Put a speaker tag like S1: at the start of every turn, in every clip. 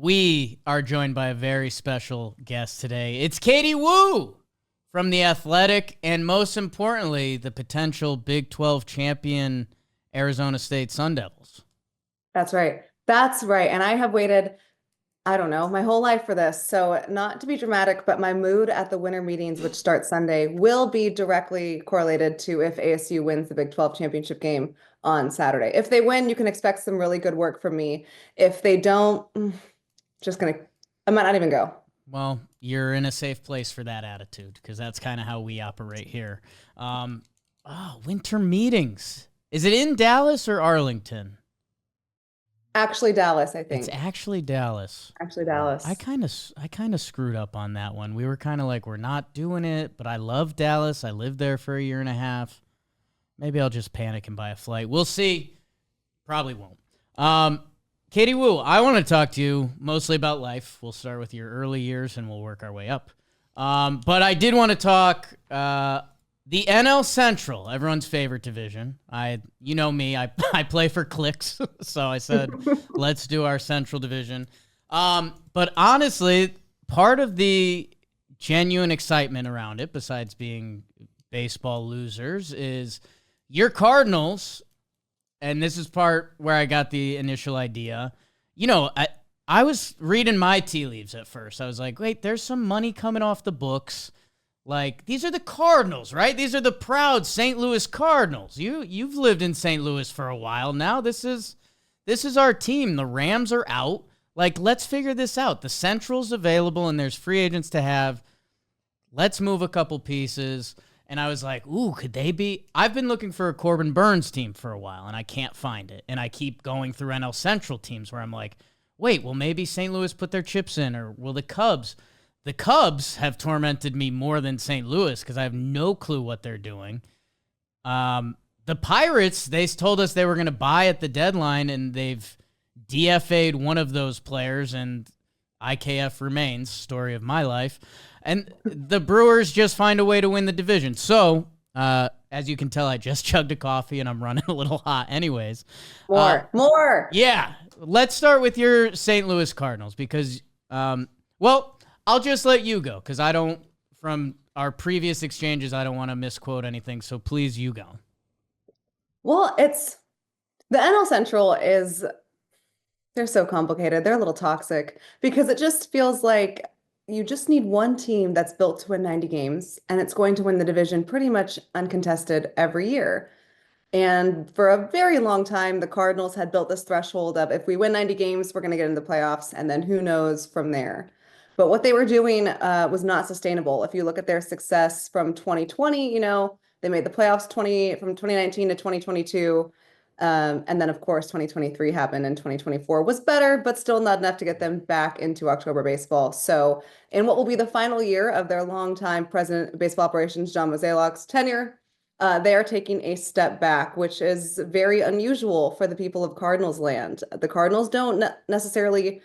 S1: We are joined by a very special guest today. It's Katie Woo from The Athletic, and most importantly, the potential Big 12 champion Arizona State Sun Devils.
S2: That's right. That's right. And I have waited, I don't know, my whole life for this. So not to be dramatic, but my mood at the winter meetings, which start Sunday, will be directly correlated to if ASU wins the Big 12 championship game on Saturday. If they win, you can expect some really good work from me. If they don't, I might not even go.
S1: Well, you're in a safe place for that attitude because that's kind of how we operate here. Winter meetings. Is it in Dallas or Arlington?
S2: Actually, Dallas, I think.
S1: It's actually Dallas.
S2: Actually, Dallas.
S1: I kind of screwed up on that one. We were kind of like, we're not doing it, but I love Dallas. I lived there for a year and a half. Maybe I'll just panic and buy a flight. We'll see. Probably won't. Katie Woo, I want to talk to you mostly about life. We'll start with your early years and we'll work our way up. But I did want to talk the NL Central, everyone's favorite division. You know me, I play for clicks, so I said, let's do our Central division. But honestly, part of the genuine excitement around it, besides being baseball losers, is your Cardinals. And this is part where I got the initial idea. You know, I was reading my tea leaves at first. I was like, wait, there's some money coming off the books. Like, these are the Cardinals, right? These are the proud St. Louis Cardinals. You've lived in St. Louis for a while now. This is our team. The Rams are out. Like, let's figure this out. The Central's available and there's free agents to have. Let's move a couple pieces. And I was like, ooh, could they be? I've been looking for a Corbin Burns team for a while, and I can't find it. And I keep going through NL Central teams where I'm like, wait, will maybe St. Louis put their chips in, or will the Cubs? The Cubs have tormented me more than St. Louis because I have no clue what they're doing. The Pirates, they told us they were going to buy at the deadline, and they've DFA'd one of those players, and IKF remains, story of my life. And the Brewers just find a way to win the division. So, as you can tell, I just chugged a coffee and I'm running a little hot anyways.
S2: More.
S1: Yeah. Let's start with your St. Louis Cardinals because, I'll just let you go because from our previous exchanges, I don't want to misquote anything. So please, you go.
S2: Well, the NL Central they're so complicated. They're a little toxic because it just feels like you just need one team that's built to win 90 games, and it's going to win the division pretty much uncontested every year. And for a very long time, the Cardinals had built this threshold of if we win 90 games, we're going to get into the playoffs, and then who knows from there. But what they were doing was not sustainable. If you look at their success from 2020, they made the playoffs from 2019 to 2022. And then, of course, 2023 happened and 2024 was better, but still not enough to get them back into October baseball. So in what will be the final year of their longtime president of baseball operations, John Mozeliak's tenure, they are taking a step back, which is very unusual for the people of Cardinals land. The Cardinals don't necessarily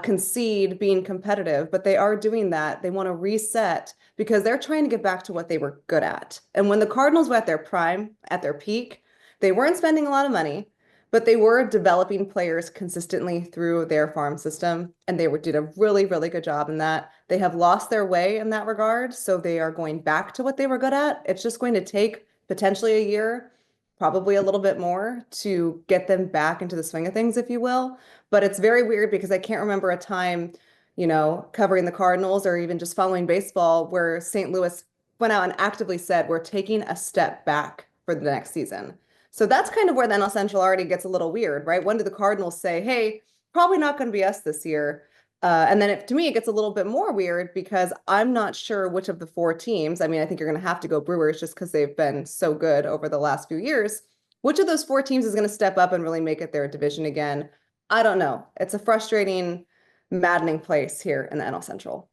S2: concede being competitive, but they are doing that. They want to reset because they're trying to get back to what they were good at. And when the Cardinals were at their prime, at their peak, they weren't spending a lot of money, but they were developing players consistently through their farm system, and they did a really, really good job in that. They have lost their way in that regard, so they are going back to what they were good at. It's just going to take potentially a year, probably a little bit more, to get them back into the swing of things, if you will. But it's very weird because I can't remember a time, covering the Cardinals or even just following baseball where St. Louis went out and actively said, we're taking a step back for the next season. So that's kind of where the NL Central already gets a little weird, right? When do the Cardinals say, hey, probably not going to be us this year? And then to me, it gets a little bit more weird because I'm not sure which of the four teams, I mean, I think you're going to have to go Brewers just because they've been so good over the last few years. Which of those four teams is going to step up and really make it their division again? I don't know. It's a frustrating, maddening place here in the NL Central.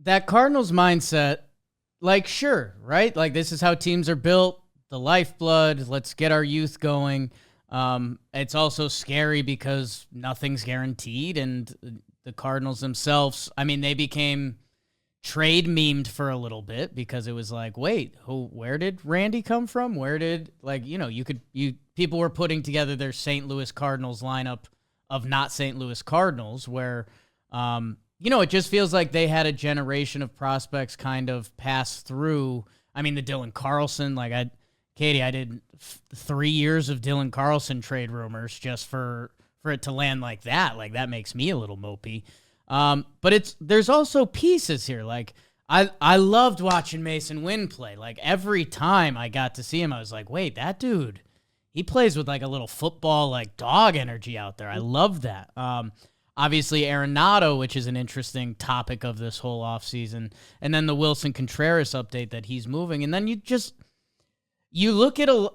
S1: That Cardinals mindset, like, sure, right? Like, this is how teams are built, the lifeblood, let's get our youth going. It's also scary because nothing's guaranteed, and the Cardinals themselves, they became trade memed for a little bit because it was like, wait, where did Randy come from? Where did, you people were putting together their St. Louis Cardinals lineup of not St. Louis Cardinals, where, it just feels like they had a generation of prospects kind of pass through. I mean, the Dylan Carlson, Katie, I did 3 years of Dylan Carlson trade rumors just for it to land like that. Like, that makes me a little mopey. But there's also pieces here. Like, I loved watching Mason Wynn play. Like, every time I got to see him, I was like, wait, that dude, he plays with like a little football, like dog energy out there. I love that. Obviously Arenado, which is an interesting topic of this whole offseason. And then the Wilson Contreras update that he's moving. And then if you look at a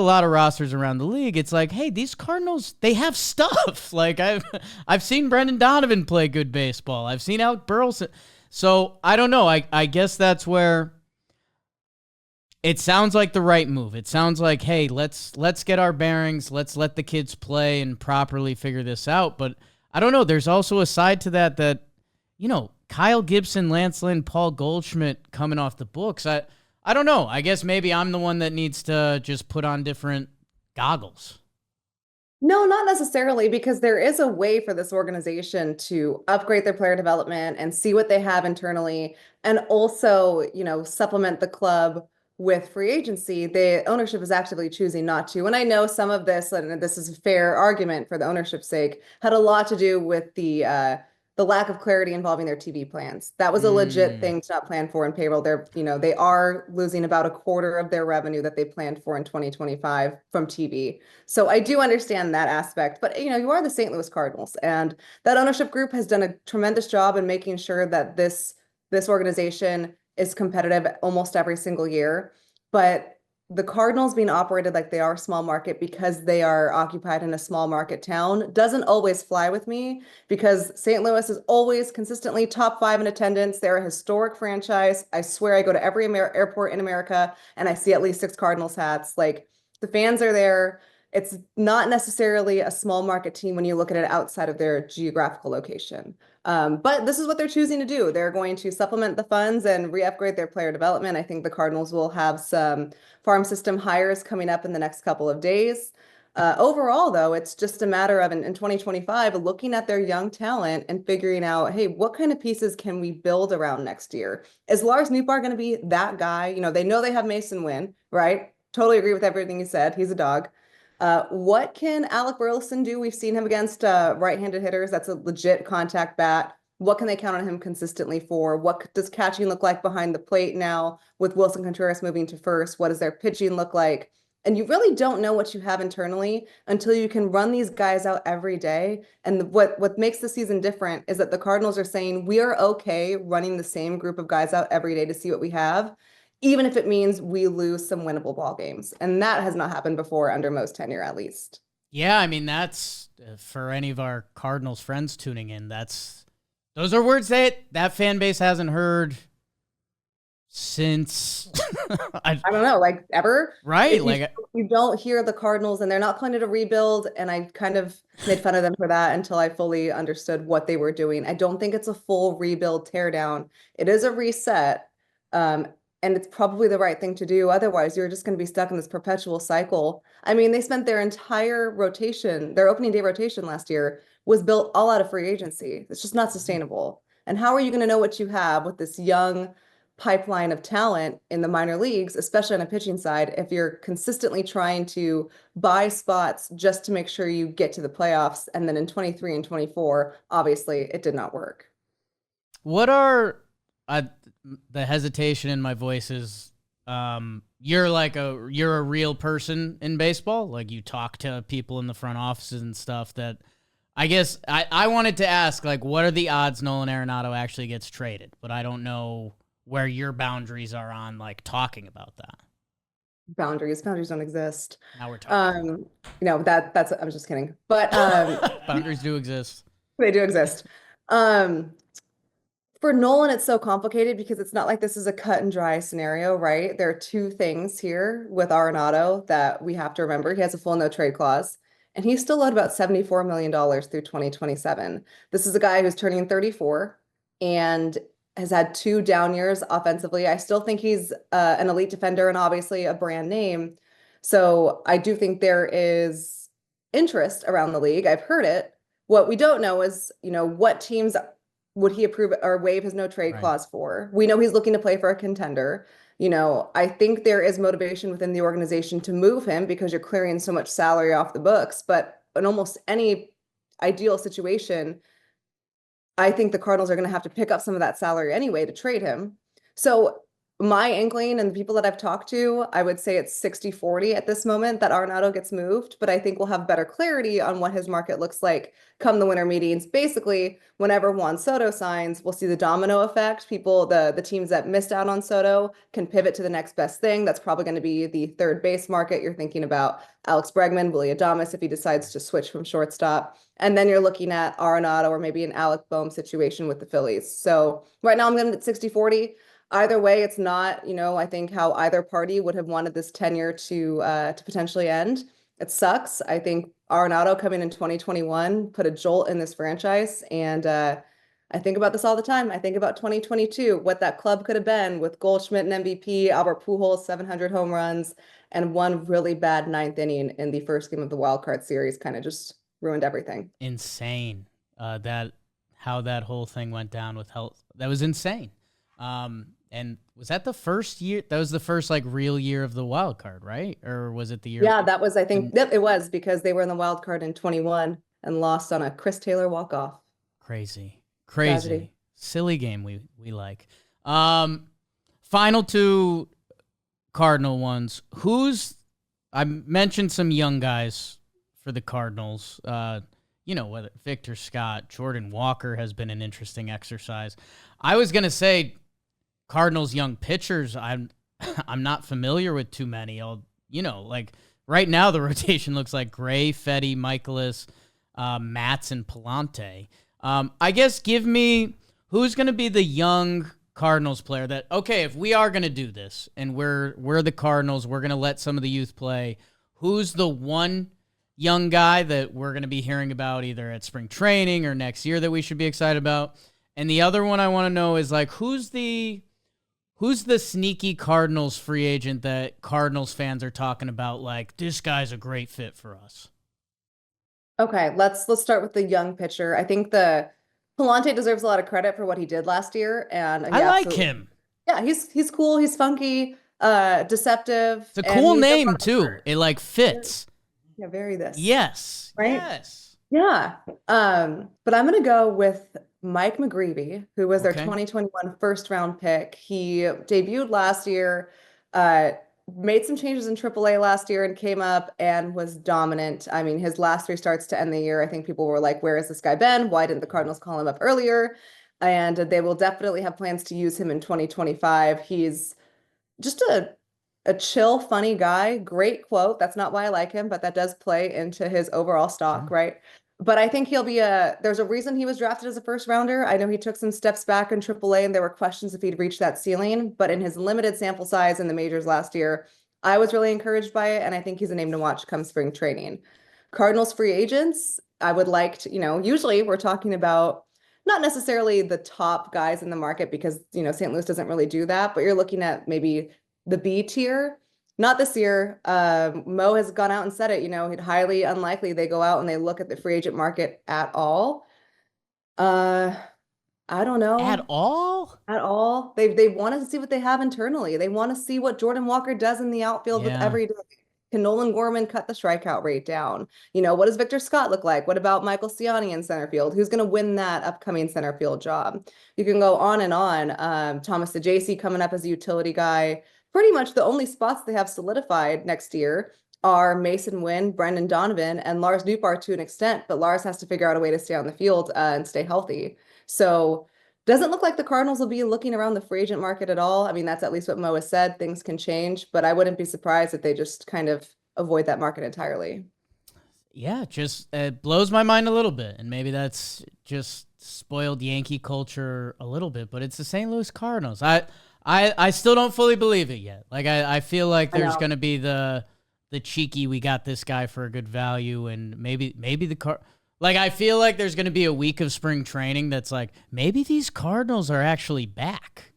S1: lot of rosters around the league, it's like, hey, these Cardinals, they have stuff. Like I've seen Brendan Donovan play good baseball. I've seen Alec Burleson. So I don't know. I guess that's where it sounds like the right move. It sounds like, hey, let's get our bearings. Let's let the kids play and properly figure this out. But I don't know. There's also a side to that, Kyle Gibson, Lance Lynn, Paul Goldschmidt coming off the books. I don't know. I guess maybe I'm the one that needs to just put on different goggles.
S2: No, not necessarily, because there is a way for this organization to upgrade their player development and see what they have internally, and also, supplement the club with free agency. The ownership is actively choosing not to. And I know some of this, and this is a fair argument for the ownership's sake, had a lot to do with the lack of clarity involving their TV plans. That was a legit thing to not plan for in payroll. They are losing about a quarter of their revenue that they planned for in 2025 from TV. So I do understand that aspect, but you are the St. Louis Cardinals, and that ownership group has done a tremendous job in making sure that this organization is competitive almost every single year. But the Cardinals being operated like they are a small market because they are occupied in a small market town doesn't always fly with me, because St. Louis is always consistently top 5 in attendance. They're a historic franchise. I swear I go to every airport in America and I see at least 6 Cardinals hats. Like, the fans are there. It's not necessarily a small market team when you look at it outside of their geographical location. But this is what they're choosing to do. They're going to supplement the funds and re-upgrade their player development. I think the Cardinals will have some farm system hires coming up in the next couple of days. Overall, though, it's just a matter of, in 2025, looking at their young talent and figuring out, hey, what kind of pieces can we build around next year? Is Lars Nootbaar going to be that guy? They know they have Mason Wynn, right? Totally agree with everything you said. He's a dog. What can Alec Burleson do? We've seen him against right-handed hitters. That's a legit contact bat. What can they count on him consistently for? What does catching look like behind the plate now with Wilson Contreras moving to first? What does their pitching look like? And you really don't know what you have internally until you can run these guys out every day. And what makes the season different is that the Cardinals are saying, we are okay running the same group of guys out every day to see what we have, even if it means we lose some winnable ball games. And that has not happened before under most tenure, at least.
S1: Yeah, I mean, that's for any of our Cardinals friends tuning in. Those are words that fan base hasn't heard since
S2: I don't know, like ever.
S1: Right?
S2: You don't hear the Cardinals, and they're not planning to rebuild. And I kind of made fun of them for that until I fully understood what they were doing. I don't think it's a full rebuild teardown. It is a reset. And it's probably the right thing to do. Otherwise, you're just going to be stuck in this perpetual cycle. I mean, they spent their entire rotation, their opening day rotation last year was built all out of free agency. It's just not sustainable. And how are you going to know what you have with this young pipeline of talent in the minor leagues, especially on a pitching side, if you're consistently trying to buy spots just to make sure you get to the playoffs? And then in 23 and 24, obviously it did not work.
S1: What are the hesitation in my voice is you're a real person in baseball. Like, you talk to people in the front offices and stuff. That I guess I wanted to ask, like, what are the odds Nolan Arenado actually gets traded? But I don't know where your boundaries are on, like, talking about that.
S2: Boundaries don't exist.
S1: Now we're talking.
S2: That's I'm just kidding. But
S1: boundaries do exist.
S2: They do exist. For Nolan, it's so complicated because it's not like this is a cut and dry scenario, right? There are 2 things here with Arenado that we have to remember. He has a full no trade clause, and he's still owed about $74 million through 2027. This is a guy who's turning 34 and has had 2 down years offensively. I still think he's an elite defender and obviously a brand name, So I do think there is interest around the league. I've heard it. What we don't know is, what teams would he approve or waive his no trade
S1: Right.
S2: clause for? We know he's looking to play for a contender. I think there is motivation within the organization to move him because you're clearing so much salary off the books. But in almost any ideal situation, I think the Cardinals are going to have to pick up some of that salary anyway to trade him. So my inkling and the people that I've talked to, I would say it's 60-40 at this moment that Arenado gets moved, but I think we'll have better clarity on what his market looks like come the winter meetings. Basically, whenever Juan Soto signs, we'll see the domino effect. The teams that missed out on Soto can pivot to the next best thing. That's probably going to be the third base market. You're thinking about Alex Bregman, Willie Adames if he decides to switch from shortstop. And then you're looking at Arenado or maybe an Alec Bohm situation with the Phillies. So right now I'm going to 60-40. Either way, it's not, I think how either party would have wanted this tenure to potentially end. It sucks. I think Arenado coming in 2021 put a jolt in this franchise. And I think about this all the time. I think about 2022, what that club could have been with Goldschmidt and MVP, Albert Pujols, 700 home runs, and one really bad ninth inning in the first game of the wild card series kind of just ruined everything.
S1: Insane. That how that whole thing went down with health. That was insane. And was that the first year? That was the first real year of the wild card, right? Or was it the year?
S2: Yeah, that was, I think, yep, it was because they were in the wild card in 21 and lost on a Chris Taylor walk-off.
S1: Crazy.
S2: Tragedy.
S1: Silly game we like. Final two Cardinal ones. I mentioned some young guys for the Cardinals. Whether Victor Scott, Jordan Walker has been an interesting exercise. I was gonna say Cardinals young pitchers. I'm not familiar with too many. Right now the rotation looks like Gray, Fetty, Michaelis, Matz, and Palante. I guess give me who's gonna be the young Cardinals player that, okay, if we are gonna do this and we're the Cardinals, we're gonna let some of the youth play. Who's the one young guy that we're going to be hearing about either at spring training or next year that we should be excited about? And the other one I want to know is who's the sneaky Cardinals free agent that Cardinals fans are talking about? This guy's a great fit for us.
S2: Okay, let's start with the young pitcher. I think the Palante deserves a lot of credit for what he did last year, and
S1: I like him.
S2: Yeah, he's cool. He's funky, deceptive.
S1: It's a cool name too. It fits.
S2: Yeah, very this.
S1: Yes.
S2: Right?
S1: Yes.
S2: Yeah. But I'm gonna go with Mike McGreevy, who was their 2021 first round pick. He debuted last year, made some changes in AAA last year and came up and was dominant. I mean, his last three starts to end the year, I think people were like, where has this guy been? Why didn't the Cardinals call him up earlier? And they will definitely have plans to use him in 2025. He's just a chill, funny guy. Great quote. That's not why I like him, but that does play into his overall stock, right? But I think he'll be there's a reason he was drafted as a first rounder. I know he took some steps back in AAA and there were questions if he'd reach that ceiling, but in his limited sample size in the majors last year, I was really encouraged by it. And I think he's a name to watch come spring training. Cardinals free agents, I would like to, usually we're talking about not necessarily the top guys in the market because, St. Louis doesn't really do that, but you're looking at maybe the B tier. Not this year. Mo has gone out and said it, it's highly unlikely they go out and they look at the free agent market at all. I don't know.
S1: At all?
S2: At all. They want to see what they have internally. They want to see what Jordan Walker does in the outfield with every day. Can Nolan Gorman cut the strikeout rate down? What does Victor Scott look like? What about Michael Ciani in center field? Who's going to win that upcoming center field job? You can go on and on. Thomas DeJacy coming up as a utility guy. Pretty much the only spots they have solidified next year are Mason Wynn, Brendan Donovan, and Lars Nootbaar to an extent, but Lars has to figure out a way to stay on the field and stay healthy. So doesn't look like the Cardinals will be looking around the free agent market at all. I mean, that's at least what Mo has said. Things can change, but I wouldn't be surprised if they just kind of avoid that market entirely.
S1: Yeah, just it blows my mind a little bit, and maybe that's just spoiled Yankee culture a little bit, but it's the St. Louis Cardinals. I still don't fully believe it yet. I feel like there's going to be the cheeky, we got this guy for a good value, and maybe the I feel like there's going to be a week of spring training that's maybe these Cardinals are actually back.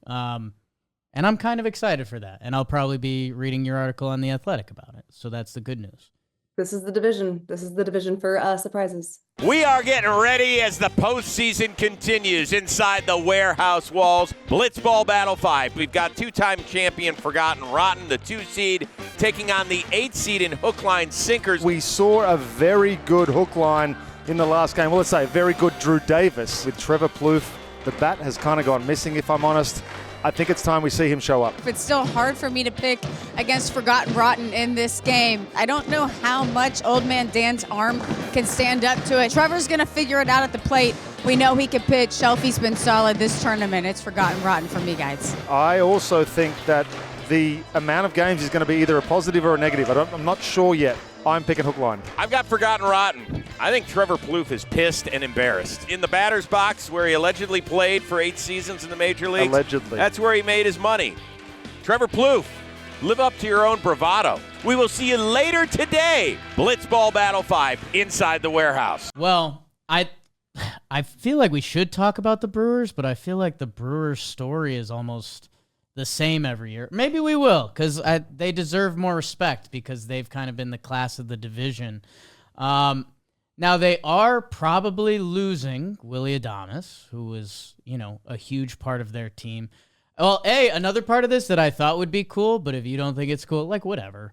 S1: And I'm kind of excited for that. And I'll probably be reading your article on The Athletic about it. So that's the good news.
S2: This is the division. This is the division for surprises.
S3: We are getting ready as the postseason continues inside the warehouse walls. Blitzball Battle 5. We've got two-time champion Forgotten Rotten, the 2 seed, taking on the 8 seed in hook line sinkers.
S4: We saw a very good hook line in the last game. Well, let's say very good Drew Davis with Trevor Plouffe. The bat has kind of gone missing, if I'm honest. I think it's time we see him show up.
S5: It's still hard for me to pick against Forgotten Rotten in this game. I don't know how much Old Man Dan's arm can stand up to it. Trevor's going to figure it out at the plate. We know he can pitch. Shelfie's been solid this tournament. It's Forgotten Rotten for me, guys.
S4: I also think that the amount of games is going to be either a positive or a negative. I'm not sure yet. I'm picking hook line.
S3: I've got Forgotten Rotten. I think Trevor Plouffe is pissed and embarrassed. In the batter's box, where he allegedly played for 8 seasons in the major leagues.
S4: Allegedly.
S3: That's where he made his money. Trevor Plouffe, live up to your own bravado. We will see you later today. Blitzball Battle 5 inside the warehouse.
S1: Well, I feel like we should talk about the Brewers, but I feel like the Brewers story is almost the same every year. Maybe we will, because they deserve more respect because they've kind of been the class of the division. Now, they are probably losing Willy Adames, who was, a huge part of their team. Well, another part of this that I thought would be cool, but if you don't think it's cool, whatever.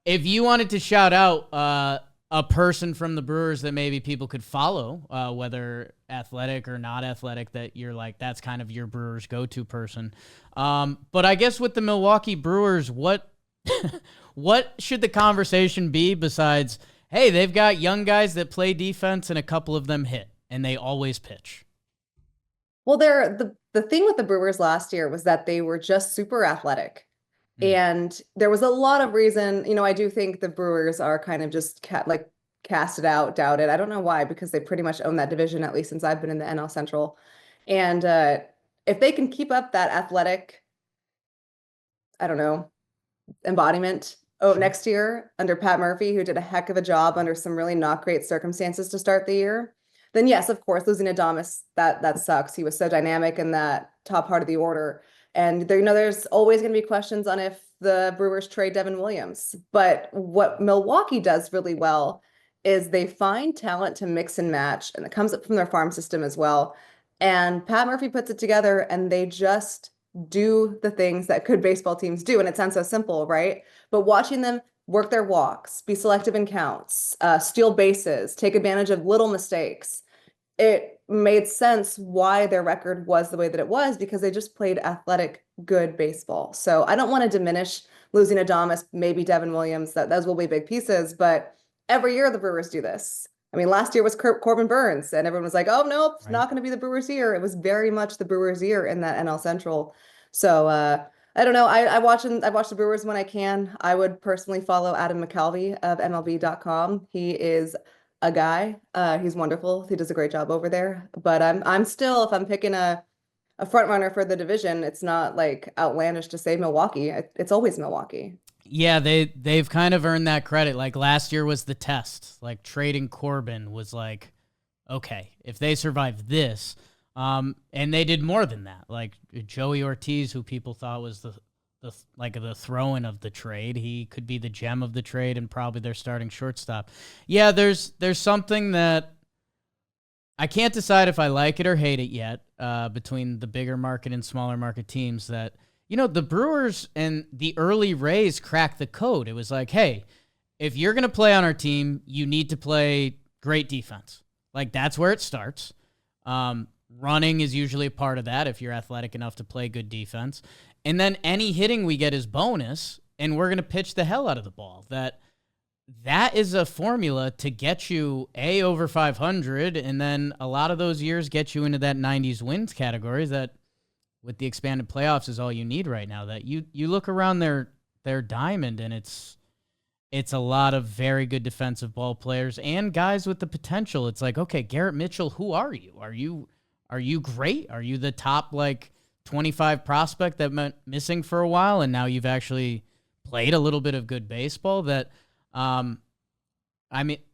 S1: If you wanted to shout out a person from the Brewers that maybe people could follow, whether athletic or not athletic, that you're like, that's kind of your Brewers go-to person. But I guess with the Milwaukee Brewers, what should the conversation be besides, hey, they've got young guys that play defense and a couple of them hit, and they always pitch?
S2: Well, the thing with the Brewers last year was that they were just super athletic. And there was a lot of reason, I do think the Brewers are kind of just casted out, doubted. I don't know why, because they pretty much own that division, at least since I've been in the NL Central. And if they can keep up that athletic, embodiment next year under Pat Murphy, who did a heck of a job under some really not great circumstances to start the year, then yes, of course, losing Adames, that sucks. He was so dynamic in that top part of the order. And there's always going to be questions on if the Brewers trade Devin Williams. But what Milwaukee does really well is they find talent to mix and match, and it comes up from their farm system as well. And Pat Murphy puts it together, and they just do the things that good baseball teams do. And it sounds so simple, right? But watching them work their walks, be selective in counts, steal bases, take advantage of little mistakes, it made sense why their record was the way that it was, because they just played athletic, good baseball. So I don't want to diminish losing Adames, maybe Devin Williams, those will be big pieces, but every year the Brewers do this. I mean, last year was Corbin Burns, and everyone was like, oh, nope, it's not going to be the Brewers' year. It was very much the Brewers' year in that NL Central. So I don't know. I watch the Brewers when I can. I would personally follow Adam McCalvy of MLB.com. He is a guy. He's wonderful. He does a great job over there. But I'm still, if I'm picking a front runner for the division, it's not like outlandish to say Milwaukee. It's always Milwaukee.
S1: Yeah, they've kind of earned that credit. Like last year was the test. Like trading Corbin was like, okay, if they survive this, and they did more than that. Like Joey Ortiz, who people thought was the throw-in of the trade, he could be the gem of the trade and probably their starting shortstop. Yeah, there's something that I can't decide if I like it or hate it yet, between the bigger market and smaller market teams that, the Brewers and the early Rays cracked the code. It was like, hey, if you're going to play on our team, you need to play great defense. Like, that's where it starts. Running is usually a part of that if you're athletic enough to play good defense. And then any hitting we get is bonus, and we're going to pitch the hell out of the ball. That is a formula to get you over 500, and then a lot of those years get you into that 90s wins category that with the expanded playoffs is all you need right now. That you look around their diamond, and it's a lot of very good defensive ball players and guys with the potential. It's like, okay, Garrett Mitchell, who are you? Are you great? Are you the top 25 prospect that went missing for a while, and now you've actually played a little bit of good baseball? That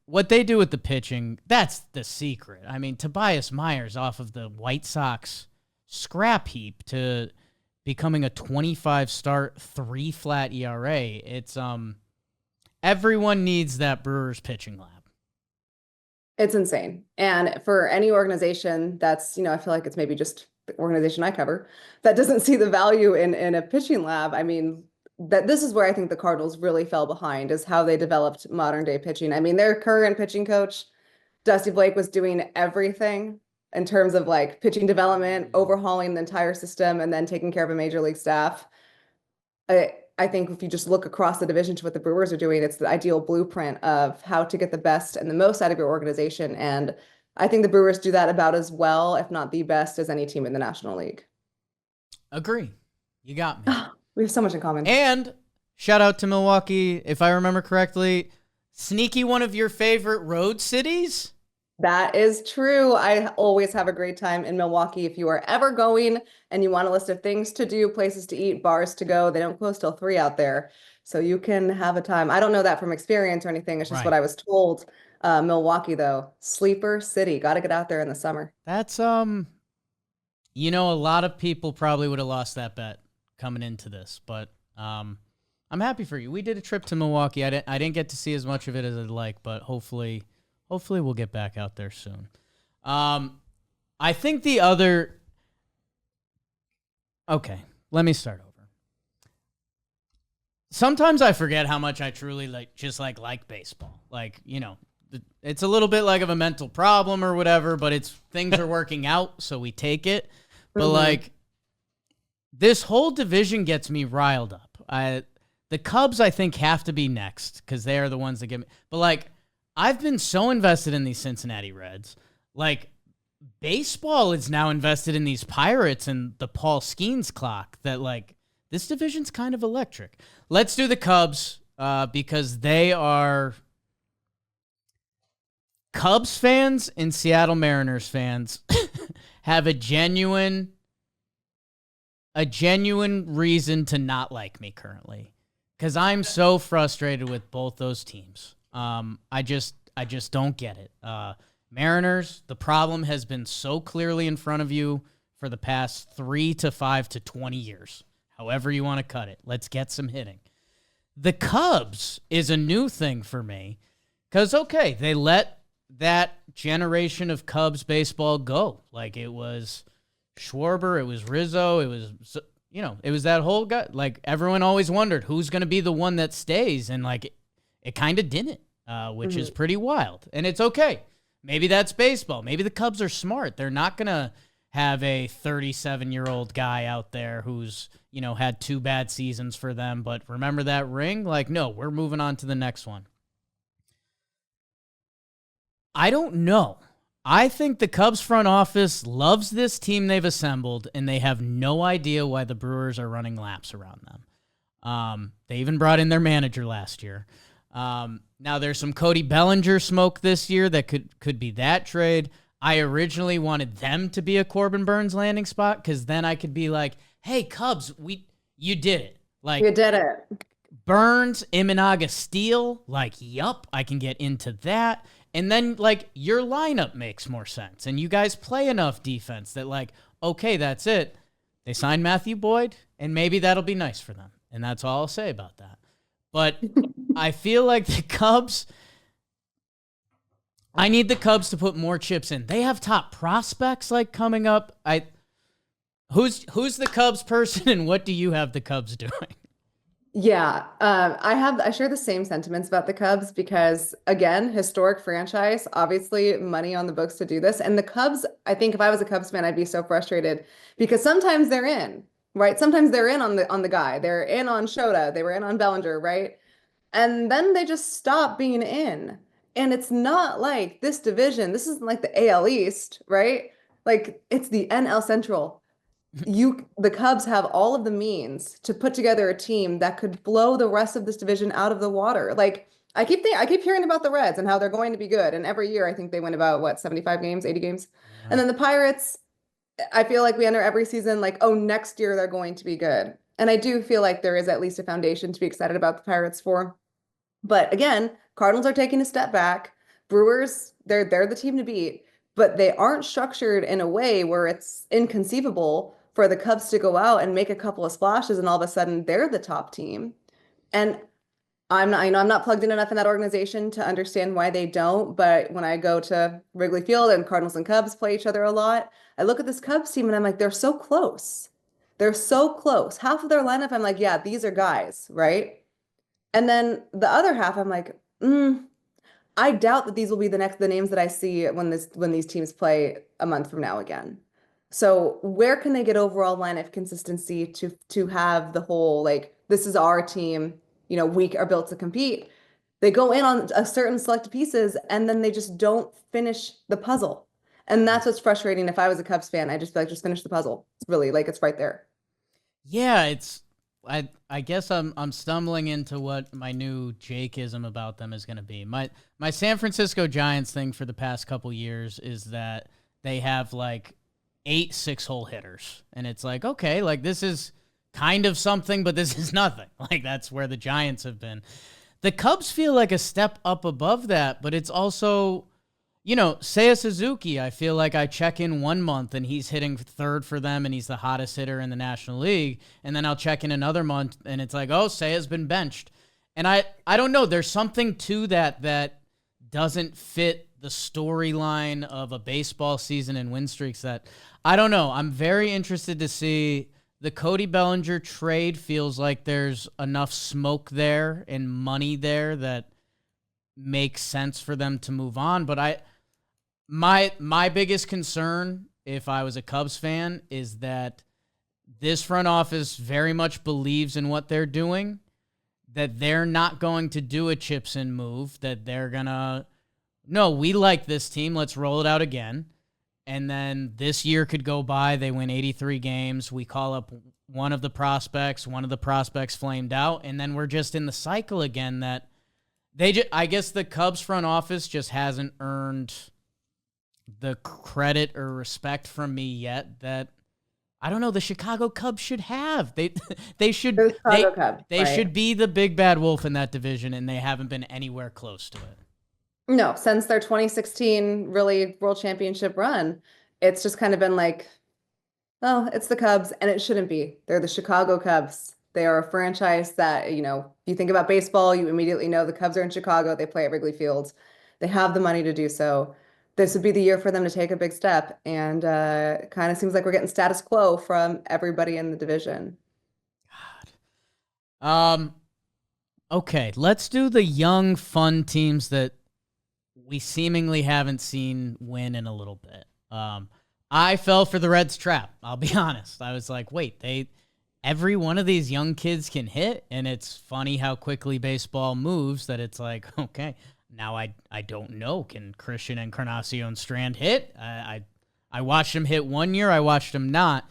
S1: what they do with the pitching, that's the secret. I mean, Tobias Myers off of the White Sox scrap heap to becoming a 25 start, 3 flat ERA. It's everyone needs that Brewers pitching lab.
S2: It's insane. And for any organization that's, I feel like it's maybe just the organization I cover that doesn't see the value in a pitching lab. I mean, that this is where I think the Cardinals really fell behind, is how they developed modern day pitching. I mean, their current pitching coach, Dusty Blake, was doing everything in terms of like pitching development, overhauling the entire system, and then taking care of a major league staff. I think if you just look across the division to what the Brewers are doing, it's the ideal blueprint of how to get the best and the most out of your organization. And I think the Brewers do that about as well, if not the best, as any team in the National League.
S1: Agree. You got me.
S2: We have so much in common.
S1: And shout out to Milwaukee, if I remember correctly, sneaky one of your favorite road cities?
S2: That is true. I always have a great time in Milwaukee. If you are ever going and you want a list of things to do, places to eat, bars to go, they don't close till 3 out there. So you can have a time. I don't know that from experience or anything. It's just what I was told. Milwaukee, though, sleeper city. Got to get out there in the summer.
S1: That's, a lot of people probably would have lost that bet coming into this, but I'm happy for you. We did a trip to Milwaukee. I didn't get to see as much of it as I'd like, but hopefully we'll get back out there soon. I think the other... Okay, let me start over. Sometimes I forget how much I truly like baseball. Like, it's a little bit like of a mental problem or whatever, but things are working out, so we take it. But this whole division gets me riled up. The Cubs, I think, have to be next because they are the ones that get me. But I've been so invested in these Cincinnati Reds. Baseball is now invested in these Pirates and the Paul Skeens clock that, this division's kind of electric. Let's do the Cubs because they are Cubs fans and Seattle Mariners fans have a genuine reason to not like me currently because I'm so frustrated with both those teams. I just don't get it. Mariners, the problem has been so clearly in front of you for the past 3 to 5 to 20 years. However you want to cut it. Let's get some hitting. The Cubs is a new thing for me because, okay, they let that generation of Cubs baseball go. It was Schwarber, it was Rizzo, it was that whole guy. Everyone always wondered who's going to be the one that stays, and it kind of didn't, which is pretty wild. And it's okay. Maybe that's baseball. Maybe the Cubs are smart. They're not going to have a 37-year-old guy out there who's, had 2 bad seasons for them, but remember that ring? No, we're moving on to the next one. I don't know. I think the Cubs front office loves this team they've assembled, and they have no idea why the Brewers are running laps around them. They even brought in their manager last year. Now there's some Cody Bellinger smoke this year that could be that trade. I originally wanted them to be a Corbin Burns landing spot because then I could be like, hey, Cubs, you did it.
S2: You did it.
S1: Burns, Imanaga, Steele, yup, I can get into that. And then, your lineup makes more sense. And you guys play enough defense that, okay, that's it. They signed Matthew Boyd, and maybe that'll be nice for them. And that's all I'll say about that. But I feel like the Cubs, I need the Cubs to put more chips in. They have top prospects, coming up. Who's the Cubs person, and what do you have the Cubs doing?
S2: Yeah, I share the same sentiments about the Cubs because, again, historic franchise, obviously money on the books to do this. And the Cubs, I think if I was a Cubs fan, I'd be so frustrated because sometimes they're in, right? Sometimes they're in on the guy. They're in on Shota. They were in on Bellinger, right? And then they just stop being in. And it's not like this division. This isn't like the AL East, right? It's the NL Central. The Cubs have all of the means to put together a team that could blow the rest of this division out of the water. I keep hearing about the Reds and how they're going to be good. And every year I think they win about 75 games, 80 games. Yeah. And then the Pirates, I feel like we enter every season next year they're going to be good. And I do feel like there is at least a foundation to be excited about the Pirates for. But again, Cardinals are taking a step back. Brewers, they're the team to beat. but they aren't structured in a way where it's inconceivable for the Cubs to go out and make a couple of splashes and all of a sudden they're the top team. And I'm not plugged in enough in that organization to understand why they don't, but when I go to Wrigley Field and Cardinals and Cubs play each other a lot, I look at this Cubs team and I'm like, they're so close. They're so close. Half of their lineup, I'm like, yeah, these are guys, right? And then the other half, I'm like, I doubt that these will be the names that I see when these teams play a month from now again. So where can they get overall lineup consistency to have the whole, like, this is our team, we are built to compete. They go in on a certain selected pieces and then they just don't finish the puzzle. And that's what's frustrating. If I was a Cubs fan, I'd just be like, just finish the puzzle. It's really like, it's right there.
S1: Yeah, I guess I'm stumbling into what my new Jakeism about them is going to be. My San Francisco Giants thing for the past couple years is that they have like 8 6-hole hitters. And it's like, okay, like this is kind of something, but this is nothing. Like that's where the Giants have been. The Cubs feel like a step up above that, but it's also, Seiya Suzuki, I feel like I check in 1 month and he's hitting third for them and he's the hottest hitter in the National League. And then I'll check in another month and it's like, oh, Seiya's been benched. And I don't know. There's something to that doesn't fit the storyline of a baseball season and win streaks that I don't know. I'm very interested to see. The Cody Bellinger trade feels like there's enough smoke there and money there that makes sense for them to move on. But my biggest concern, if I was a Cubs fan, is that this front office very much believes in what they're doing, that they're not going to do a chips in move, that they're going to, no, we like this team, let's roll it out again. And then this year could go by, they win 83 games, we call up one of the prospects flamed out, and then we're just in the cycle again that I guess the Cubs front office just hasn't earned the credit or respect from me yet that, I don't know, the Chicago Cubs should have. They should should be the big bad wolf in that division, and they haven't been anywhere close to it.
S2: No, since their 2016 really World Championship run, it's just kind of been like, oh, it's the Cubs, and it shouldn't be. They're the Chicago Cubs. They are a franchise that, you think about baseball, you immediately know the Cubs are in Chicago. They play at Wrigley Field. They have the money to do so. This would be the year for them to take a big step, and it kind of seems like we're getting status quo from everybody in the division.
S1: God. Okay, let's do the young, fun teams that we seemingly haven't seen win in a little bit. I fell for the Reds trap. I'll be honest. I was like, wait, every one of these young kids can hit, and it's funny how quickly baseball moves that it's like, okay, now I don't know. Can Christian Encarnacion Strand hit? I watched him hit 1 year. I watched him not.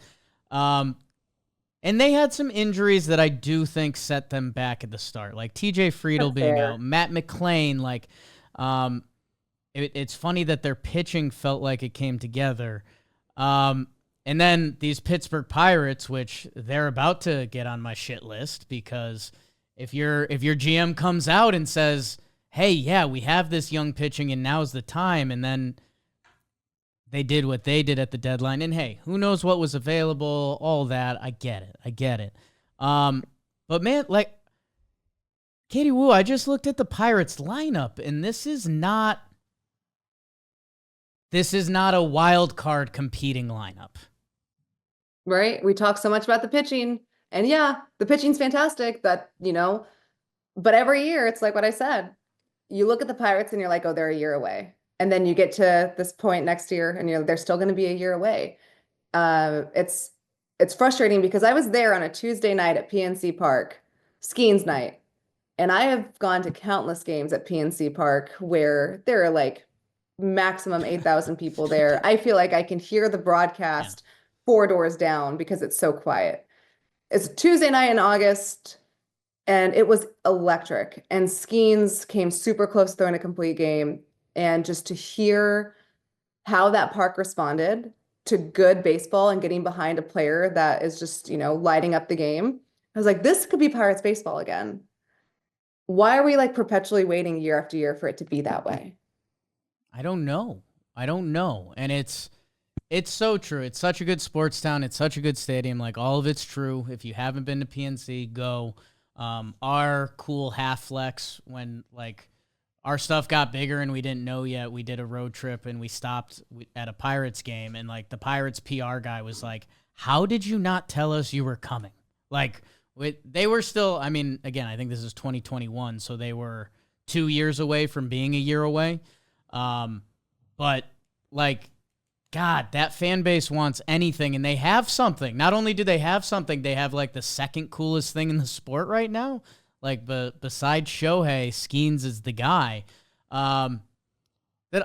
S1: And they had some injuries that I do think set them back at the start, like TJ Friedl being out, Matt McClain, like it's funny that their pitching felt like it came together. And then these Pittsburgh Pirates, which they're about to get on my shit list, because if your GM comes out and says, hey, yeah, we have this young pitching and now's the time, and then they did what they did at the deadline, and hey, who knows what was available, all that, I get it. But man, like, Katie Woo, I just looked at the Pirates lineup, and this is not a wild card competing lineup.
S2: Right? We talk so much about the pitching, and yeah, the pitching's fantastic, but every year it's like what I said. You look at the Pirates and you're like, oh, they're a year away. And then you get to this point next year and they're still going to be a year away. It's frustrating because I was there on a Tuesday night at PNC Park, Skeens night. And I have gone to countless games at PNC Park where there are like maximum 8,000 people there. I feel like I can hear the broadcast 4 doors down because it's so quiet. It's a Tuesday night in August. And it was electric. And Skeens came super close to throwing a complete game. And just to hear how that park responded to good baseball and getting behind a player that is just, lighting up the game, I was like, this could be Pirates baseball again. Why are we like perpetually waiting year after year for it to be that way?
S1: I don't know. I don't know. And it's so true. It's such a good sports town. It's such a good stadium. Like, all of it's true. If you haven't been to PNC, go. Our cool half flex, when like our stuff got bigger and we didn't know yet, we did a road trip and we stopped at a Pirates game, and like the Pirates PR guy was like, "How did you not tell us you were coming?" Like, they were still, I mean, again, I think this is 2021, so they were 2 years away from being a year away. But like, God, that fan base wants anything, and they have something. Not only do they have something, they have like the second coolest thing in the sport right now. Like, besides Shohei, Skeens is the guy. That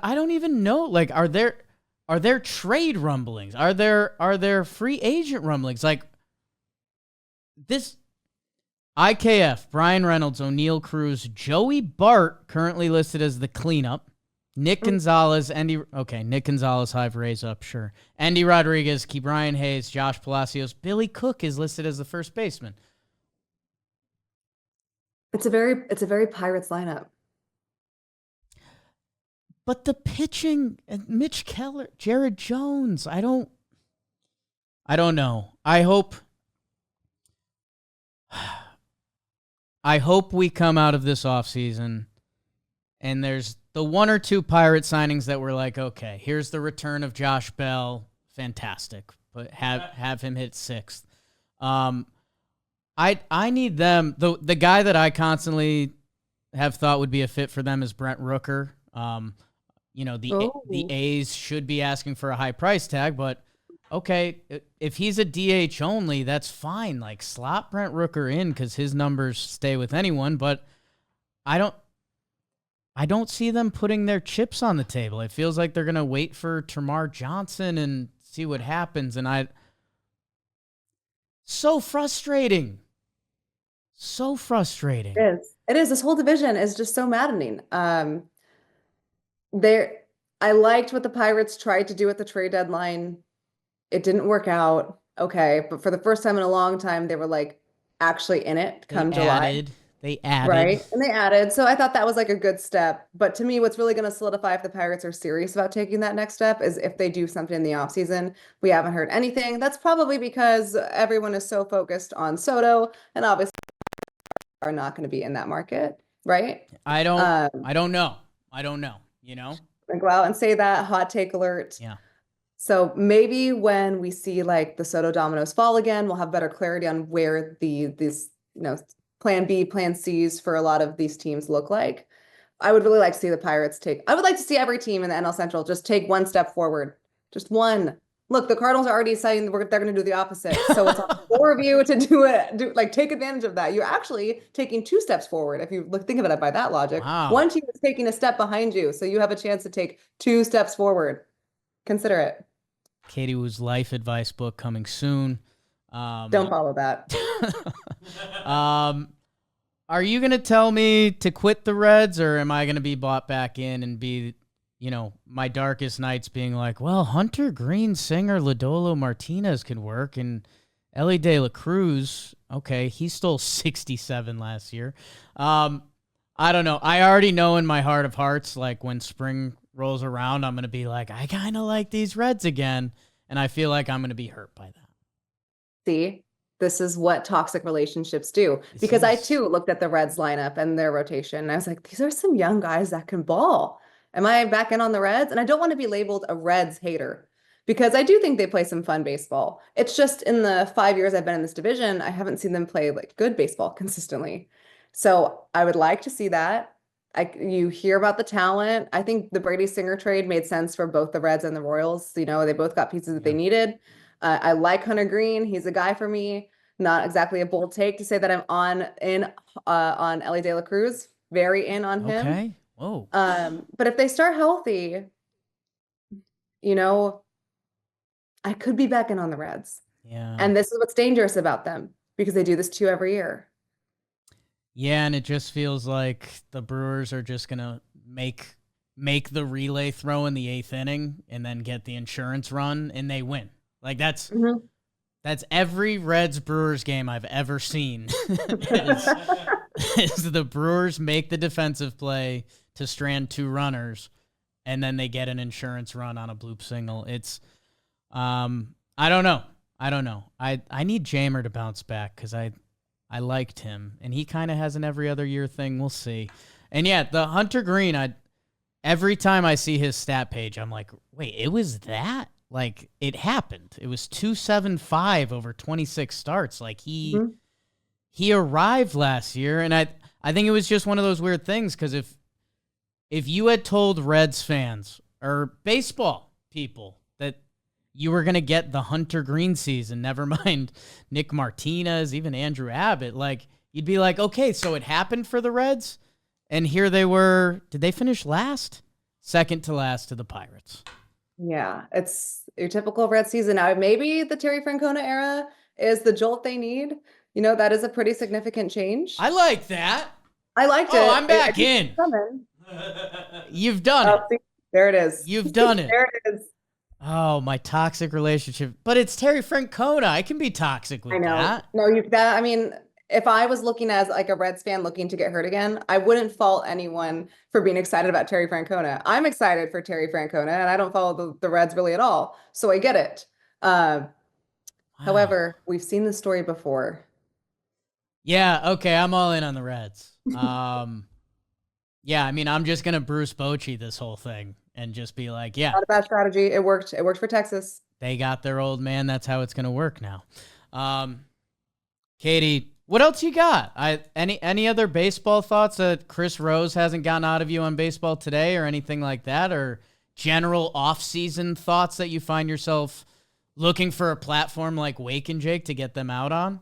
S1: I don't even know. Like, are there trade rumblings? Are there free agent rumblings? Like, this IKF, Brian Reynolds, O'Neal Cruz, Joey Bart currently listed as the cleanup. Nick Gonzalez, Nick Gonzalez, Hive raise up, sure. Andy Rodriguez, Ke'Bryan Hayes, Josh Palacios, Billy Cook is listed as the first baseman.
S2: It's a very Pirates lineup.
S1: But the pitching, Mitch Keller, Jared Jones, I don't know. I hope we come out of this offseason and there's the one or two Pirate signings that were like, okay, here's the return of Josh Bell, fantastic, but have him hit sixth. I need them. The guy that I constantly have thought would be a fit for them is Brent Rooker. The A's should be asking for a high price tag, but okay, if he's a DH only, that's fine. Like, slot Brent Rooker in because his numbers stay with anyone, but I don't see them putting their chips on the table. It feels like they're going to wait for Termarr Johnson and see what happens. And so frustrating. So frustrating.
S2: It is. This whole division is just so maddening. I liked what the Pirates tried to do at the trade deadline. It didn't work out. Okay. But for the first time in a long time, they were like actually in it come July.
S1: They added.
S2: Right. And they added. So I thought that was like a good step. But to me, what's really going to solidify if the Pirates are serious about taking that next step is if they do something in the offseason. We haven't heard anything. That's probably because everyone is so focused on Soto, and obviously are not going to be in that market. Right.
S1: I don't know. You know,
S2: go out and say that. Hot take alert.
S1: Yeah.
S2: So maybe when we see like the Soto dominoes fall again, we'll have better clarity on where these plan B, plan C's for a lot of these teams look like. I would really like to see the Pirates I would like to see every team in the NL Central just take one step forward. Just one. Look, the Cardinals are already saying they're going to do the opposite. So it's on 4 of you to take advantage of that. You're actually taking 2 steps forward. If you think of it by that logic,
S1: wow.
S2: One team is taking a step behind you. So you have a chance to take 2 steps forward. Consider it.
S1: Katie Woo's life advice book coming soon.
S2: Don't follow that.
S1: Are you going to tell me to quit the Reds, or am I going to be bought back in and be, my darkest nights being like, well, Hunter Green, Singer, Lodolo Martinez can work, and Ellie De La Cruz, okay, he stole 67 last year. I don't know. I already know in my heart of hearts, like when spring rolls around, I'm going to be like, I kind of like these Reds again, and I feel like I'm going to be hurt by that.
S2: See, this is what toxic relationships do. Because I too looked at the Reds lineup and their rotation, and I was like, these are some young guys that can ball. Am I back in on the Reds? And I don't want to be labeled a Reds hater, because I do think they play some fun baseball. It's just in the 5 years I've been in this division, I haven't seen them play like good baseball consistently. So I would like to see that. You hear about the talent. I think the Brady Singer trade made sense for both the Reds and the Royals. They both got pieces that they needed. I like Hunter Green. He's a guy for me. Not exactly a bold take to say that I'm on Ellie De La Cruz. Very in on him.
S1: Okay. Whoa.
S2: But if they start healthy, I could be back in on the Reds.
S1: Yeah.
S2: And this is what's dangerous about them, because they do this 2 every year.
S1: Yeah, and it just feels like the Brewers are just gonna make the relay throw in the 8th inning and then get the insurance run and they win. Like that's every Reds Brewers game I've ever seen. is the Brewers make the defensive play to strand 2 runners and then they get an insurance run on a bloop single. It's, I don't know. I need Jamer to bounce back because I liked him, and he kind of has an every other year thing. We'll see. And yeah, the Hunter Green, every time I see his stat page, I'm like, wait, it was that? Like, it happened. It was 275 over 26 starts. Like, he arrived last year, and I think it was just one of those weird things, because if you had told Reds fans or baseball people that you were going to get the Hunter Green season, never mind Nick Martinez, even Andrew Abbott, like, you'd be like, okay, so it happened for the Reds, and here they were. Did they finish last? Second to last to the Pirates.
S2: Yeah, it's your typical Red season. Now, maybe the Terry Francona era is the jolt they need. That is a pretty significant change.
S1: I like that.
S2: I liked it.
S1: Oh, I'm back in. You've done it.
S2: See, there it is.
S1: You've done it.
S2: There it is.
S1: Oh, my toxic relationship. But it's Terry Francona. I can be toxic with
S2: I know.
S1: that.
S2: No, I mean, if I was looking as like a Reds fan looking to get hurt again, I wouldn't fault anyone for being excited about Terry Francona. I'm excited for Terry Francona, and I don't follow the Reds really at all, so I get it. However, we've seen this story before.
S1: Yeah, okay, I'm all in on the Reds. Yeah, I mean, I'm just going to Bruce Bochy this whole thing and just be like, yeah.
S2: Not a bad strategy. It worked. It worked for Texas.
S1: They got their old man. That's how it's going to work now. Katie, what else you got? Any other baseball thoughts that Chris Rose hasn't gotten out of you on baseball today or anything like that, or general off-season thoughts that you find yourself looking for a platform like Wake and Jake to get them out on?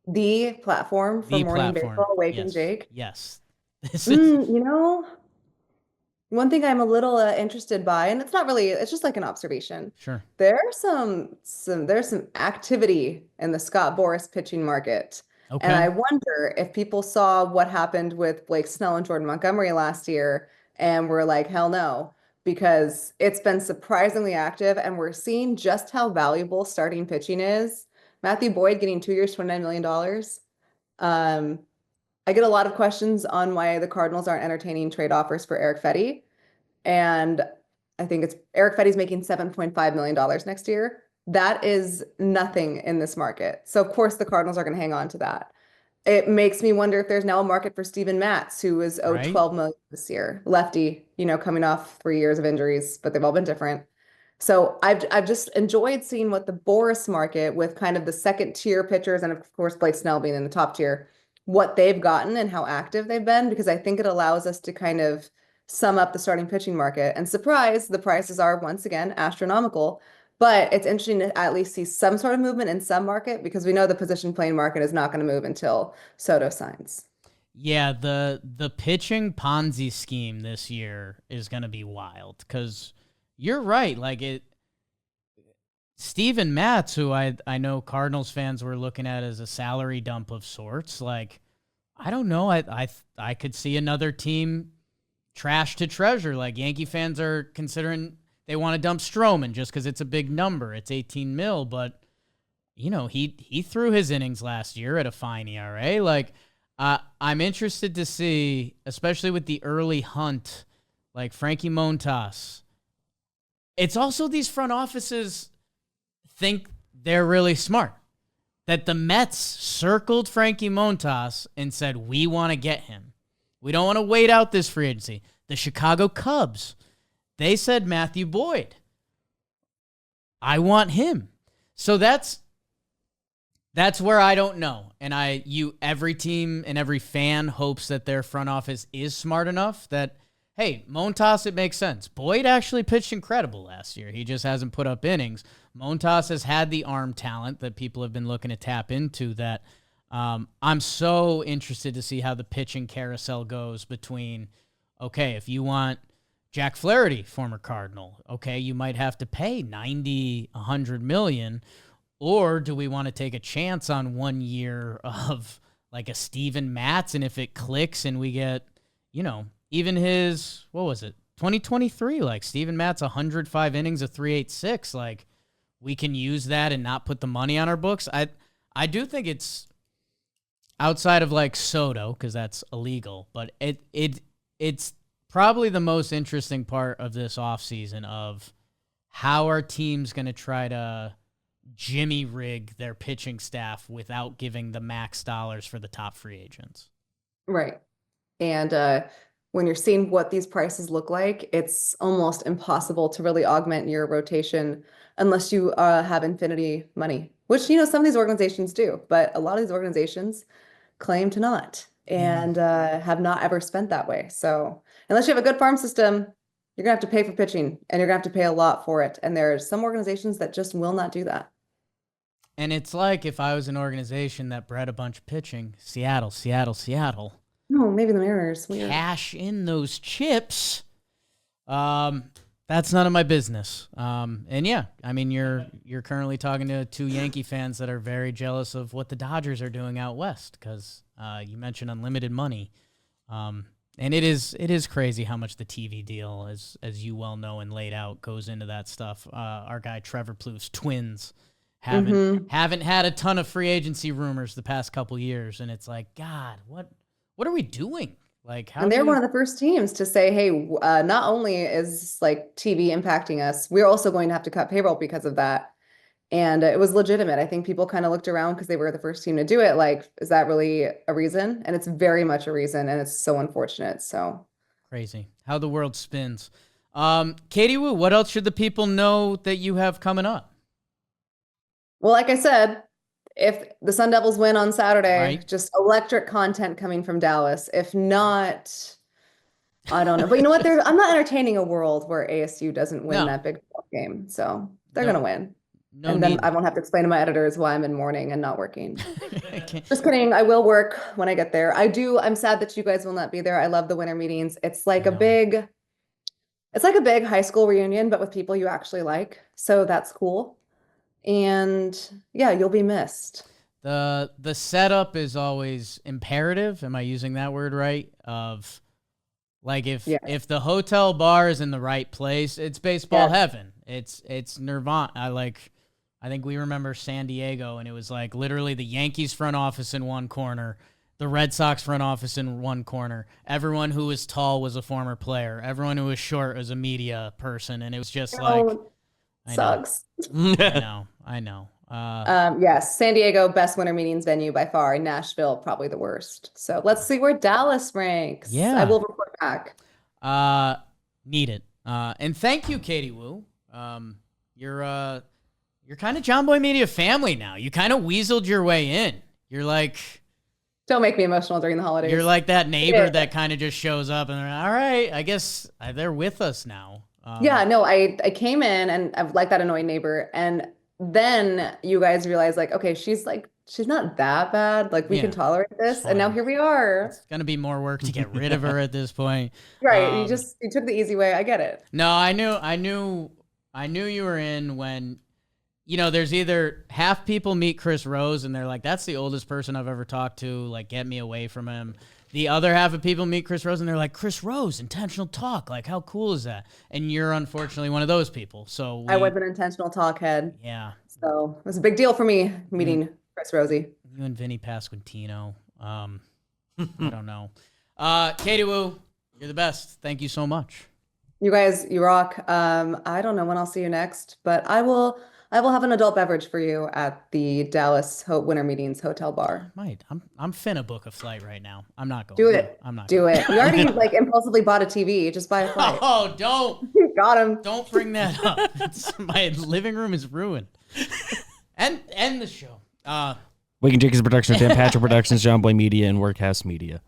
S2: The platform for morning baseball, Wake and Jake.
S1: Yes. This is...
S2: one thing I'm a little interested by, and it's not really, it's just like an observation.
S1: Sure.
S2: There's some activity in the Scott Boras pitching market.
S1: Okay.
S2: And I wonder if people saw what happened with Blake Snell and Jordan Montgomery last year and were like, hell no, because it's been surprisingly active, and we're seeing just how valuable starting pitching is. Matthew Boyd getting 2 years, $29 million. I get a lot of questions on why the Cardinals aren't entertaining trade offers for Eric Fetty. And I think it's Eric Fetty's making $7.5 million next year. That is nothing in this market. So of course the Cardinals are going to hang on to that. It makes me wonder if there's now a market for Steven Matz, who is owed $12 million this year. Lefty, coming off 3 years of injuries, but they've all been different. So I've just enjoyed seeing what the Boras market, with kind of the second tier pitchers, and of course Blake Snell being in the top tier, what they've gotten and how active they've been, because I think it allows us to kind of sum up the starting pitching market. And surprise, the prices are once again astronomical, but it's interesting to at least see some sort of movement in some market, because we know the position playing market is not going to move until Soto signs.
S1: Yeah, the pitching Ponzi scheme this year is going to be wild, because you're right. Like, Steven Matz, who I know Cardinals fans were looking at as a salary dump of sorts, like, I don't know. I could see another team trash to treasure. Like, Yankee fans are considering they want to dump Stroman just because it's a big number. It's 18 mil, but he threw his innings last year at a fine ERA. Like, I'm interested to see, especially with the early hunt, like Frankie Montas. It's also these front offices think they're really smart. That the Mets circled Frankie Montas and said, we want to get him. We don't want to wait out this free agency. The Chicago Cubs, they said Matthew Boyd. I want him. So that's where I don't know. And every team and every fan hopes that their front office is smart enough that, hey, Montas, it makes sense. Boyd actually pitched incredible last year. He just hasn't put up innings. Montas has had the arm talent that people have been looking to tap into. That I'm so interested to see how the pitching carousel goes between, okay, if you want Jack Flaherty, former Cardinal, okay, you might have to pay $90, $100 million, or do we want to take a chance on 1 year of like a Steven Matz, and if it clicks and we get, even his, what was it, 2023, like Steven Matz, 105 innings of 3.86, like, we can use that and not put the money on our books. I do think it's outside of like Soto, because that's illegal, but it's probably the most interesting part of this offseason of how are teams going to try to Jimmy rig their pitching staff without giving the max dollars for the top free agents.
S2: Right. And when you're seeing what these prices look like, it's almost impossible to really augment your rotation unless you have infinity money, which, you know, some of these organizations do, but a lot of these organizations claim to not and have not ever spent that way. So unless you have a good farm system, you're gonna have to pay for pitching and you're gonna have to pay a lot for it. And there's some organizations that just will not do that.
S1: And it's like if I was an organization that bred a bunch of pitching, Seattle.
S2: No, maybe the Mariners. Weird.
S1: Cash in those chips. That's none of my business. And yeah, I mean, you're currently talking to two Yankee fans that are very jealous of what the Dodgers are doing out west because you mentioned unlimited money. And it is crazy how much the TV deal, as you well know and laid out, goes into that stuff. Our guy Trevor Plouffe's Twins haven't had a ton of free agency rumors the past couple years, and it's like, God, what are we doing? Like, how?
S2: And they're one of the first teams to say, hey, not only is like TV impacting us, we're also going to have to cut payroll because of that. And it was legitimate. I think people kind of looked around because they were the first team to do it. Like, is that really a reason? And it's very much a reason, and it's so unfortunate. So
S1: crazy how the world spins. Katie Wu, what else should the people know that you have coming up?
S2: Well, like I said, if the Sun Devils win on Saturday,
S1: Right.
S2: just electric content coming from Dallas. If not, I don't know. But you know what? I'm not entertaining a world where ASU doesn't win
S1: No.
S2: that big game. So they're
S1: No.
S2: going to win.
S1: No
S2: And then
S1: need.
S2: I won't have to explain to my editors why I'm in mourning and not working.
S1: Okay.
S2: Just kidding. I will work when I get there. I'm sad that you guys will not be there. I love the winter meetings. It's like
S1: I
S2: a
S1: know.
S2: big high school reunion, but with people you actually like. So that's cool. And yeah, you'll be missed.
S1: The setup is always imperative. Am I using that word right? Of like if the hotel bar is in the right place, it's baseball heaven. It's nirvana. I think we remember San Diego, and it was like literally the Yankees front office in one corner, the Red Sox front office in one corner. Everyone who was tall was a former player. Everyone who was short was a media person, and it was just like
S2: Sucks.
S1: I know.
S2: Yes, San Diego, best winter meetings venue by far. Nashville, probably the worst. So let's see where Dallas ranks.
S1: Yeah.
S2: I will report back.
S1: Need it. And thank you, Katie Wu. You're kind of John Boy Media family now. You kind of weaseled your way in. You're like,
S2: Don't make me emotional during the holidays.
S1: you're like that neighbor that kind of just shows up and they're all right. I guess they're with us now.
S2: Yeah, no, I came in and I've like that annoying neighbor, and then you guys realize like, okay, she's not that bad. Like we can tolerate this, and now here we are.
S1: It's gonna be more work to get rid of her at this point.
S2: Right? You took the easy way. I get it.
S1: No, I knew you were in when, you know, there's either half people meet Chris Rose and they're like, that's the oldest person I've ever talked to. Like, get me away from him. The other half of people meet Chris Rose and they're like, Chris Rose, intentional talk. Like, how cool is that? And you're unfortunately one of those people. So
S2: I was an intentional talk head.
S1: Yeah.
S2: So it was a big deal for me meeting Chris Rosie.
S1: You and Vinny Pasquantino. I don't know. Katie Wu, you're the best. Thank you so much.
S2: You guys, you rock. I don't know when I'll see you next, but I will have an adult beverage for you at the Dallas Winter Meetings Hotel Bar.
S1: I'm finna book a flight right now. I'm not going.
S2: Do it.
S1: I'm not.
S2: Do it. You already like impulsively bought a TV. Just buy a flight.
S1: Oh, don't.
S2: Got him.
S1: Don't bring that up. My living room is ruined. End the show.
S6: Talkin Jake is a production of Dan Patrick Productions, John Boy Media, and Workhouse Media.